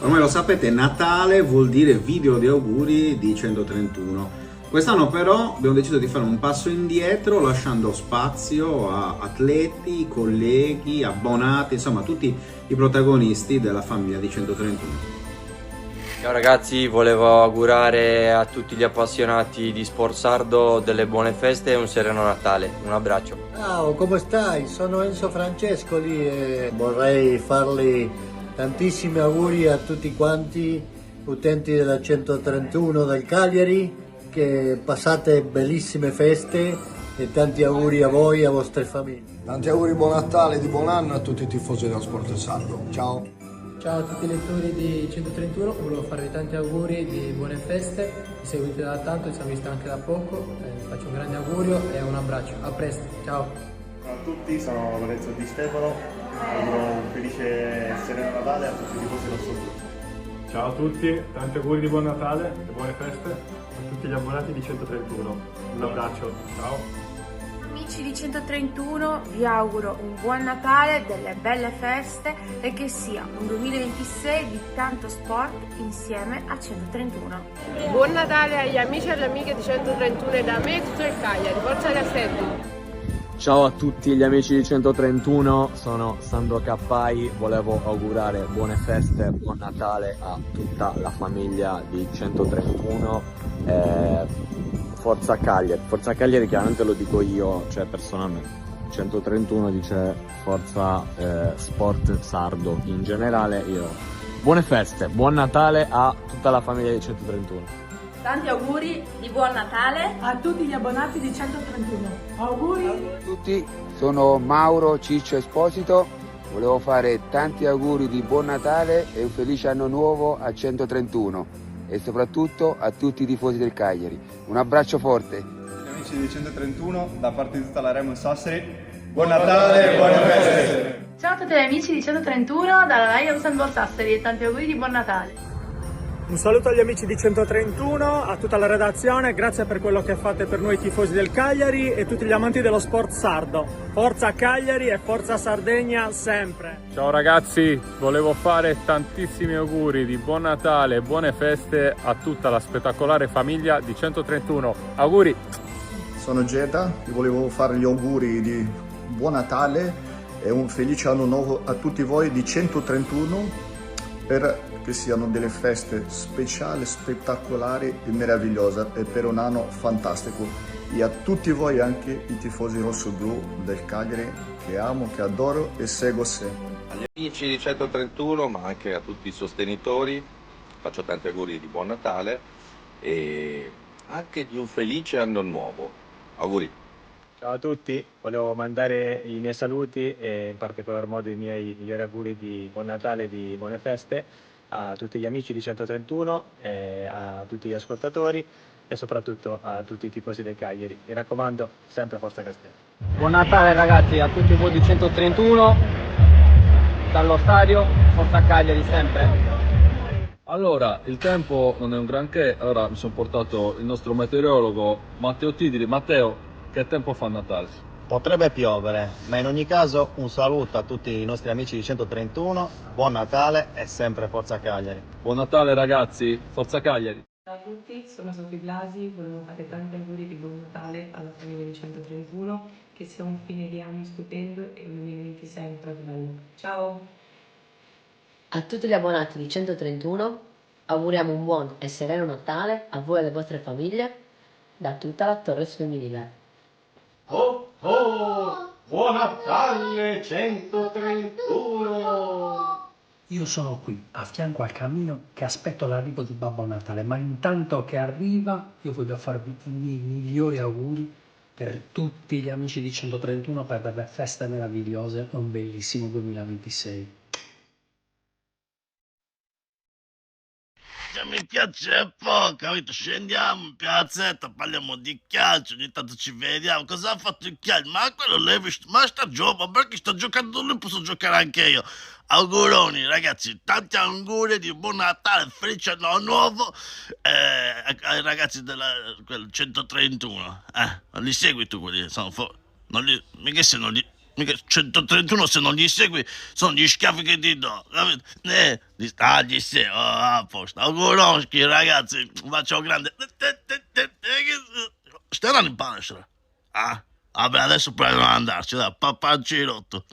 Come lo sapete, Natale vuol dire video di auguri di 131. Quest'anno però abbiamo deciso di fare un passo indietro lasciando spazio a atleti, colleghi, abbonati, insomma tutti i protagonisti della famiglia di 131. Ciao ragazzi, volevo augurare a tutti gli appassionati di sport sardo delle buone feste e un sereno Natale. Un abbraccio. Ciao, come stai? Sono Enzo Francescoli e vorrei farli tantissimi auguri a tutti quanti utenti della 131 del Cagliari, che passate bellissime feste e tanti auguri a voi e a vostre famiglie. Tanti auguri, buon Natale, di buon anno a tutti i tifosi dello Sport Sardo. Ciao! Ciao a tutti i lettori di 131, volevo farvi tanti auguri di buone feste, mi seguite da tanto, ci siamo visti anche da poco, faccio un grande augurio e un abbraccio, a presto, ciao! Ciao a tutti, sono Lorenzo Di Stefano, auguro un felice e sereno Natale a tutti i tifosi rossoblu. Ciao a tutti, tanti auguri di buon Natale e buone feste a tutti gli abbonati di 131. Un abbraccio, ciao! Amici di 131, vi auguro un buon Natale, delle belle feste e che sia un 2026 di tanto sport insieme a 131. Buon Natale agli amici e alle amiche di 131 e da me tutto il Cagliari, forza Castelli! Ciao a tutti gli amici di 131, sono Sandro Cappai, volevo augurare buone feste, buon Natale a tutta la famiglia di 131. Forza Cagliari chiaramente lo dico io, cioè personalmente. 131 dice forza sport sardo in generale. Io buone feste, buon Natale a tutta la famiglia di 131. Tanti auguri di buon Natale a tutti gli abbonati di 131. Auguri a tutti, sono Mauro Ciccio Esposito, volevo fare tanti auguri di buon Natale e un felice anno nuovo a 131 e soprattutto a tutti i tifosi del Cagliari. Un abbraccio forte. Amici di 131, da parte di tutta la Remo Sassari, buon Natale e buone feste! Ciao a tutti gli amici di 131 dalla Lions Handball Sassari e tanti auguri di buon Natale! Un saluto agli amici di 131, a tutta la redazione, grazie per quello che fate per noi tifosi del Cagliari e tutti gli amanti dello sport sardo. Forza Cagliari e forza Sardegna sempre! Ciao ragazzi, volevo fare tantissimi auguri di buon Natale e buone feste a tutta la spettacolare famiglia di 131. Auguri! Sono Geta, vi volevo fare gli auguri di buon Natale e un felice anno nuovo a tutti voi di 131 per che siano delle feste speciali, spettacolari e meravigliose e per un anno fantastico. E a tutti voi anche i tifosi rossoblu del Cagliari che amo, che adoro e seguo sempre. Agli amici di 131 ma anche a tutti i sostenitori faccio tanti auguri di buon Natale e anche di un felice anno nuovo. Auguri! Ciao a tutti, volevo mandare i miei saluti e in particolar modo i miei migliori auguri di buon Natale e di buone feste a tutti gli amici di 131, a tutti gli ascoltatori e soprattutto a tutti i tifosi del Cagliari. Mi raccomando, sempre Forza Castelli. Buon Natale ragazzi a tutti voi di 131, dallo stadio, Forza Cagliari sempre! Allora, il tempo non è un granché, allora mi sono portato il nostro meteorologo Matteo Tidiri. Matteo, che tempo fa a Natale? Potrebbe piovere, ma in ogni caso un saluto a tutti i nostri amici di 131, buon Natale e sempre Forza Cagliari. Buon Natale ragazzi, Forza Cagliari! Ciao a tutti, sono Sofì Blasi, volevo fare tanti auguri di buon Natale alla famiglia di 131, che sia un fine di anno stupendo e un 2026 ancora più bello. Ciao! A tutti gli abbonati di 131 auguriamo un buon e sereno Natale a voi e alle vostre famiglie da tutta la Torres Femminile. Oh oh, buon Natale 131! Io sono qui, a fianco al camino, che aspetto l'arrivo di Babbo Natale, ma intanto che arriva io voglio farvi i migliori auguri per tutti gli amici di 131 per delle feste meravigliose e un bellissimo 2026. Mi piace poco, capito? Scendiamo in piazzetta, parliamo di calcio, ogni tanto ci vediamo. Cosa ha fatto il calcio? Ma quello l'hai visto? Ma sta giocando, perché sta giocando lui, posso giocare anche io. Auguroni ragazzi, tanti auguri di buon Natale, felice anno nuovo ai ragazzi della 131. Non li segui tu quelli? Sono non li, mica se non li... Mica 131 se non gli segui sono gli schiaffi che ti do, capito? Gli sei, a posto. Auguroschi ragazzi, un bacio grande. Stai andando in palestra? Ah? Vabbè, adesso proviamo ad andarci, dai, papà girotto.